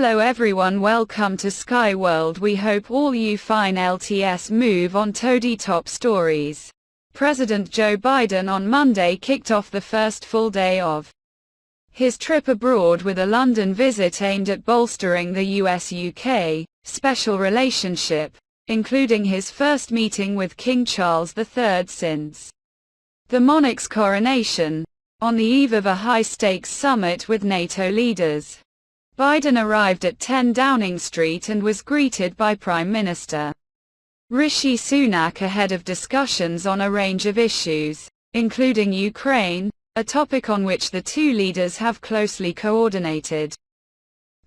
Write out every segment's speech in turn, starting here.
Hello everyone, welcome to Sky World. We hope all you fine LTS move on toady top stories. President Joe Biden on Monday kicked off the first full day of his trip abroad with a London visit aimed at bolstering the US-UK special relationship, including his first meeting with King Charles III since the monarch's coronation, on the eve of a high-stakes summit with NATO leaders. Biden arrived at 10 Downing Street and was greeted by Prime Minister Rishi Sunak ahead of discussions on a range of issues, including Ukraine, a topic on which the two leaders have closely coordinated.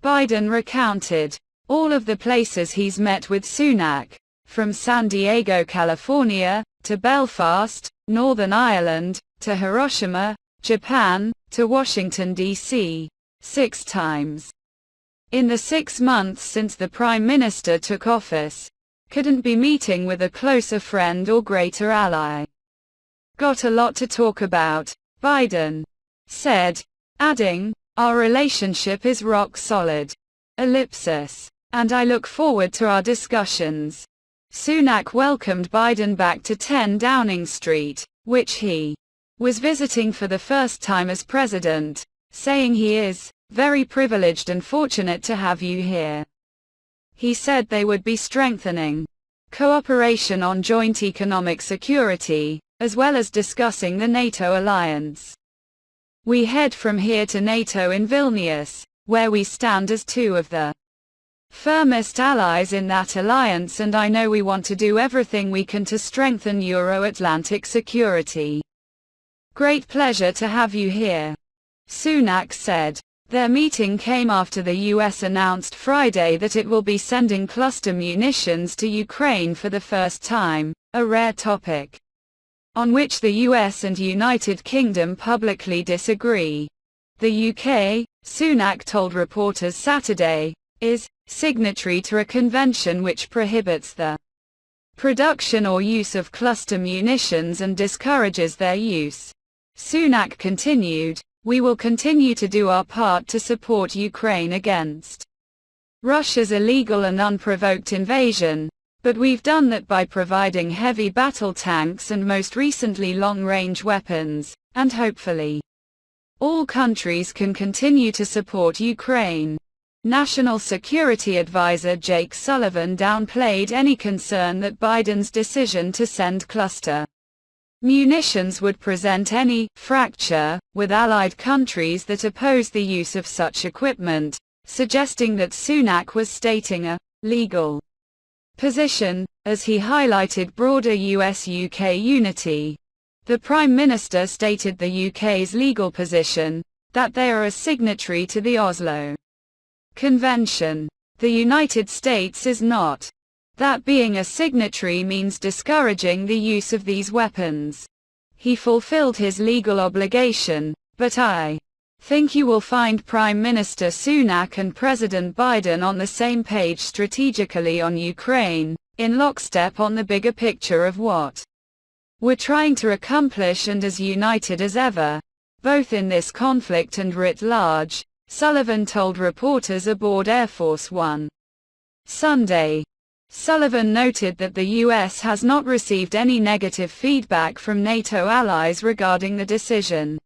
Biden recounted all of the places he's met with Sunak, from San Diego, California, to Belfast, Northern Ireland, to Hiroshima, Japan, to Washington, D.C., 6 times. In the 6 months since the Prime Minister took office, couldn't be meeting with a closer friend or greater ally. Got a lot to talk about, Biden said, adding, our relationship is rock solid. And I look forward to our discussions. Sunak welcomed Biden back to 10 Downing Street, which he was visiting for the first time as president, saying he is very privileged and fortunate to have you here. He said they would be strengthening cooperation on joint economic security, as well as discussing the NATO alliance. We head from here to NATO in Vilnius, where we stand as two of the firmest allies in that alliance, and I know we want to do everything we can to strengthen Euro-Atlantic security. Great pleasure to have you here, Sunak said. Their meeting came after the US announced Friday that it will be sending cluster munitions to Ukraine for the first time, a rare topic on which the US and United Kingdom publicly disagree. The UK, Sunak told reporters Saturday, is signatory to a convention which prohibits the production or use of cluster munitions and discourages their use. Sunak continued, we will continue to do our part to support Ukraine against Russia's illegal and unprovoked invasion, but we've done that by providing heavy battle tanks and most recently long-range weapons, and hopefully all countries can continue to support Ukraine. National Security Advisor Jake Sullivan downplayed any concern that Biden's decision to send cluster munitions would present any fracture with allied countries that oppose the use of such equipment, suggesting that Sunak was stating a legal position, as he highlighted broader US-UK unity. The Prime Minister stated the UK's legal position, that they are a signatory to the Oslo Convention. The United States is not. That being a signatory means discouraging the use of these weapons. He fulfilled his legal obligation, but I think you will find Prime Minister Sunak and President Biden on the same page strategically on Ukraine, in lockstep on the bigger picture of what we're trying to accomplish and as united as ever, both in this conflict and writ large, Sullivan told reporters aboard Air Force One Sunday. Sullivan noted that the US has not received any negative feedback from NATO allies regarding the decision.